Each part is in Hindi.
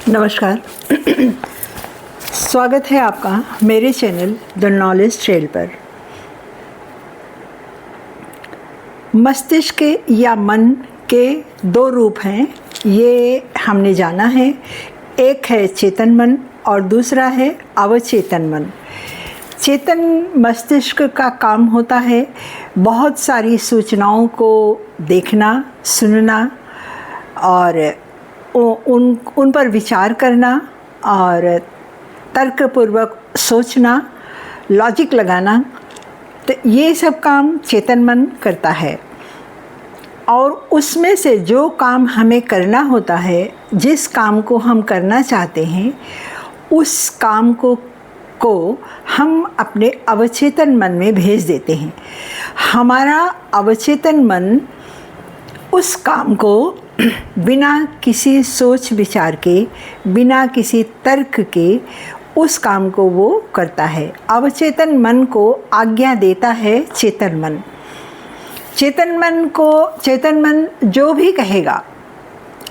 नमस्कार। स्वागत है आपका मेरे चैनल द नॉलेज ट्रेल पर। मस्तिष्क या मन के दो रूप हैं, ये हमने जाना है। एक है चेतन मन और दूसरा है अवचेतन मन। चेतन मस्तिष्क का काम होता है बहुत सारी सूचनाओं को देखना, सुनना और उन पर विचार करना और तर्कपूर्वक सोचना, लॉजिक लगाना। तो ये सब काम चेतन मन करता है और उसमें से जो काम हमें करना होता है, जिस काम को हम करना चाहते हैं, उस काम को हम अपने अवचेतन मन में भेज देते हैं। हमारा अवचेतन मन उस काम को बिना किसी सोच विचार के, बिना किसी तर्क के उस काम को वो करता है। अवचेतन मन को आज्ञा देता है चेतन मन। चेतन मन जो भी कहेगा,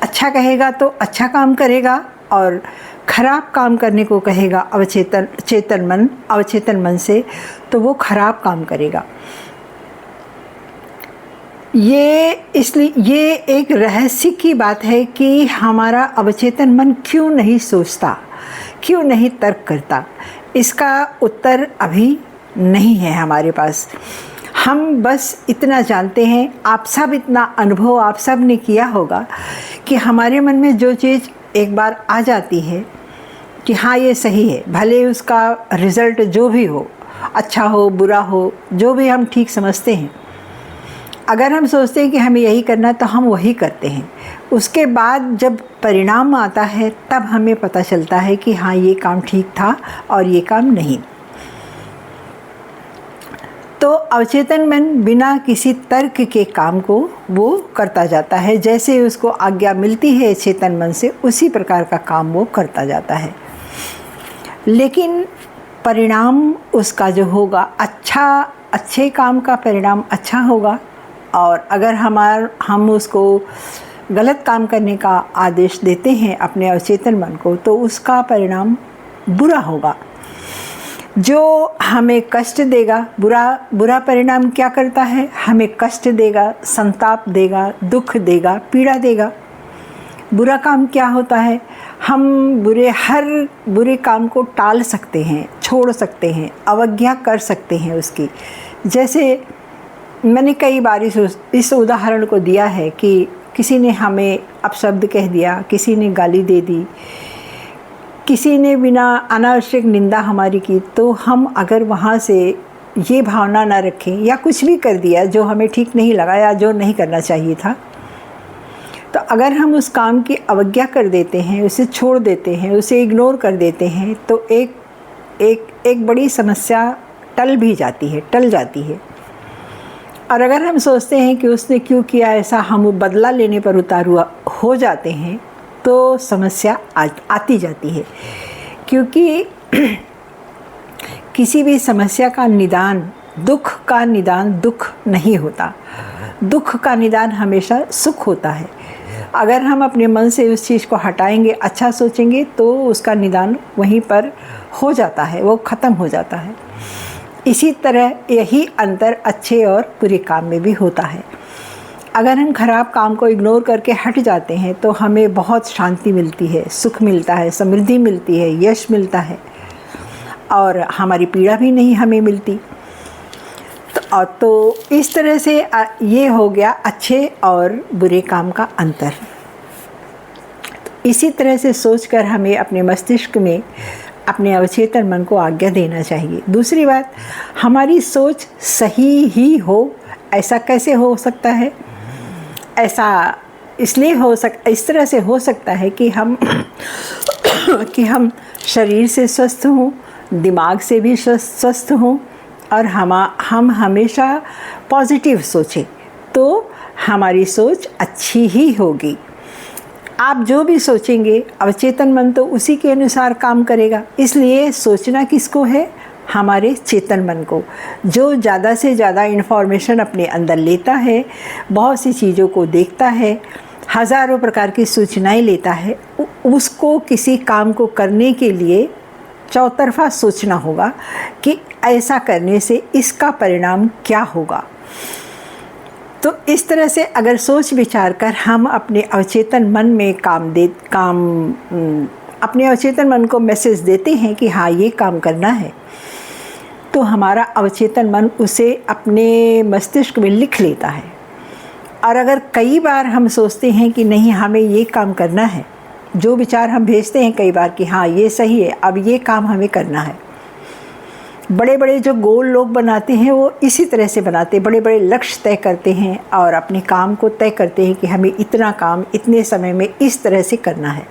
अच्छा कहेगा तो अच्छा काम करेगा और खराब काम करने को कहेगा अवचेतन मन से, तो वो खराब काम करेगा। ये एक रहस्य की बात है कि हमारा अवचेतन मन क्यों नहीं सोचता, क्यों नहीं तर्क करता। इसका उत्तर अभी नहीं है हमारे पास। हम बस इतना जानते हैं, आप सब इतना अनुभव आप सब ने किया होगा कि हमारे मन में जो चीज़ एक बार आ जाती है कि हाँ ये सही है, भले उसका रिज़ल्ट जो भी हो, अच्छा हो बुरा हो, जो भी हम ठीक समझते हैं, अगर हम सोचते हैं कि हमें यही करना तो हम वही करते हैं। उसके बाद जब परिणाम आता है तब हमें पता चलता है कि हाँ ये काम ठीक था और ये काम नहीं। तो अवचेतन मन बिना किसी तर्क के काम को वो करता जाता है। जैसे उसको आज्ञा मिलती है चेतन मन से, उसी प्रकार का काम वो करता जाता है। लेकिन परिणाम उसका जो होगा, अच्छे काम का परिणाम अच्छा होगा, और अगर हम उसको गलत काम करने का आदेश देते हैं अपने अवचेतन मन को, तो उसका परिणाम बुरा होगा, जो हमें कष्ट देगा। बुरा परिणाम क्या करता है? हमें कष्ट देगा, संताप देगा, दुख देगा, पीड़ा देगा। बुरा काम क्या होता है? हम हर बुरे काम को टाल सकते हैं, छोड़ सकते हैं, अवज्ञा कर सकते हैं उसकी। जैसे मैंने कई बार इस उदाहरण को दिया है कि किसी ने हमें अपशब्द कह दिया, किसी ने गाली दे दी, किसी ने बिना अनावश्यक निंदा हमारी की, तो हम अगर वहाँ से ये भावना ना रखें या कुछ भी कर दिया जो हमें ठीक नहीं लगा या जो नहीं करना चाहिए था, तो अगर हम उस काम की अवज्ञा कर देते हैं, उसे छोड़ देते हैं, उसे इग्नोर कर देते हैं, तो एक बड़ी समस्या टल जाती है। और अगर हम सोचते हैं कि उसने क्यों किया ऐसा, हम बदला लेने पर उतारू हो जाते हैं, तो समस्या आती जाती है। क्योंकि किसी भी समस्या का निदान, दुख का निदान दुख नहीं होता, दुख का निदान हमेशा सुख होता है। अगर हम अपने मन से उस चीज़ को हटाएंगे, अच्छा सोचेंगे, तो उसका निदान वहीं पर हो जाता है, वो ख़त्म हो जाता है। इसी तरह यही अंतर अच्छे और बुरे काम में भी होता है। अगर हम खराब काम को इग्नोर करके हट जाते हैं तो हमें बहुत शांति मिलती है, सुख मिलता है, समृद्धि मिलती है, यश मिलता है और हमारी पीड़ा भी नहीं हमें मिलती। तो इस तरह से ये हो गया अच्छे और बुरे काम का अंतर। तो इसी तरह से सोचकर हमें अपने मस्तिष्क में अपने अवचेतन मन को आज्ञा देना चाहिए। दूसरी बात, हमारी सोच सही ही हो, ऐसा कैसे हो सकता है? ऐसा इसलिए इस तरह से हो सकता है कि हम शरीर से स्वस्थ हों, दिमाग से भी स्वस्थ हों और हम हमेशा पॉजिटिव सोचें, तो हमारी सोच अच्छी ही होगी। आप जो भी सोचेंगे, अवचेतन मन तो उसी के अनुसार काम करेगा। इसलिए सोचना किसको है? हमारे चेतन मन को, जो ज़्यादा से ज़्यादा इन्फॉर्मेशन अपने अंदर लेता है, बहुत सी चीज़ों को देखता है, हज़ारों प्रकार की सूचनाएं लेता है, उसको किसी काम को करने के लिए चौतरफा सोचना होगा कि ऐसा करने से इसका परिणाम क्या होगा। तो इस तरह से अगर सोच विचार कर हम अपने अवचेतन मन में अपने अवचेतन मन को मैसेज देते हैं कि हाँ ये काम करना है, तो हमारा अवचेतन मन उसे अपने मस्तिष्क में लिख लेता है। और अगर कई बार हम सोचते हैं कि नहीं हमें ये काम करना है, जो विचार हम भेजते हैं कई बार कि हाँ ये सही है, अब ये काम हमें करना है। बड़े बड़े जो गोल लोग बनाते हैं वो इसी तरह से बनाते हैं, बड़े बड़े लक्ष्य तय करते हैं और अपने काम को तय करते हैं कि हमें इतना काम इतने समय में इस तरह से करना है,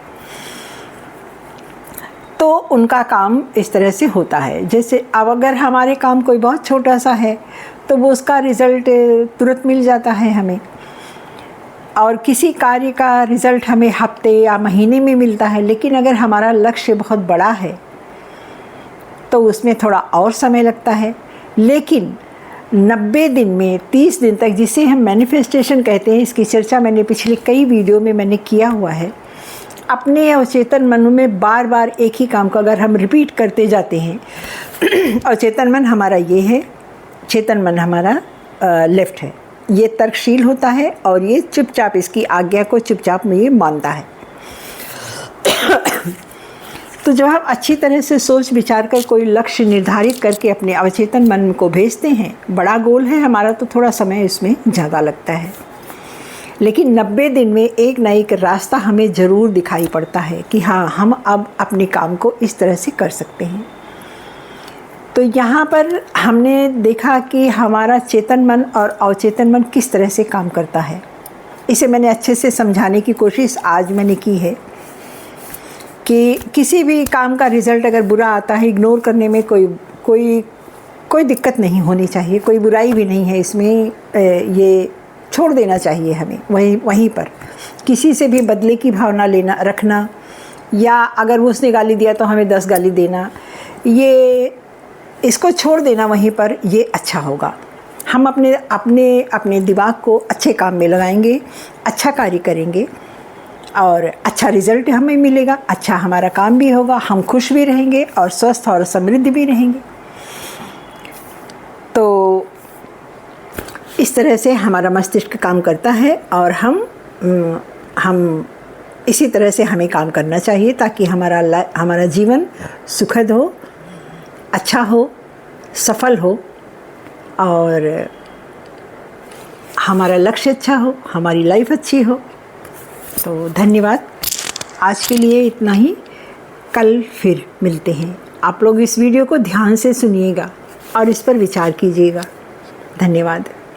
तो उनका काम इस तरह से होता है। जैसे अब अगर हमारे काम कोई बहुत छोटा सा है तो वो उसका रिज़ल्ट तुरंत मिल जाता है हमें, और किसी कार्य का रिज़ल्ट हमें हफ्ते या महीने में मिलता है। लेकिन अगर हमारा लक्ष्य बहुत बड़ा है तो उसमें थोड़ा और समय लगता है। लेकिन 90 दिन में 30 दिन तक, जिसे हम मैनिफेस्टेशन कहते हैं, इसकी चर्चा मैंने पिछले कई वीडियो में मैंने किया हुआ है। अपने अवचेतन मन में बार बार एक ही काम को अगर हम रिपीट करते जाते हैं, अवचेतन मन हमारा ये है, चेतन मन हमारा लेफ्ट है, ये तर्कशील होता है और ये चुपचाप इसकी आज्ञा को चुपचाप में ये मानता है। तो जब हम अच्छी तरह से सोच विचार कर कोई लक्ष्य निर्धारित करके अपने अवचेतन मन को भेजते हैं, बड़ा गोल है हमारा तो थोड़ा समय इसमें ज़्यादा लगता है, लेकिन 90 दिन में एक ना एक रास्ता हमें ज़रूर दिखाई पड़ता है कि हाँ हम अब अपने काम को इस तरह से कर सकते हैं। तो यहाँ पर हमने देखा कि हमारा चेतन मन और अवचेतन मन किस तरह से काम करता है। इसे मैंने अच्छे से समझाने की कोशिश आज मैंने की है कि किसी भी काम का रिज़ल्ट अगर बुरा आता है, इग्नोर करने में कोई दिक्कत नहीं होनी चाहिए, कोई बुराई भी नहीं है इसमें। ये छोड़ देना चाहिए हमें वहीं पर। किसी से भी बदले की भावना रखना, या अगर उसने गाली दिया तो हमें 10 गाली देना, इसको छोड़ देना वहीं पर, ये अच्छा होगा। हम अपने दिमाग को अच्छे काम में लगाएंगे, अच्छा कार्य करेंगे और अच्छा रिज़ल्ट हमें मिलेगा, अच्छा हमारा काम भी होगा, हम खुश भी रहेंगे और स्वस्थ और समृद्ध भी रहेंगे। तो इस तरह से हमारा मस्तिष्क काम करता है और हम इसी तरह से हमें काम करना चाहिए ताकि हमारा जीवन सुखद हो, अच्छा हो, सफल हो और हमारा लक्ष्य अच्छा हो, हमारी लाइफ अच्छी हो। तो धन्यवाद, आज के लिए इतना ही। कल फिर मिलते हैं। आप लोग इस वीडियो को ध्यान से सुनिएगा और इस पर विचार कीजिएगा। धन्यवाद।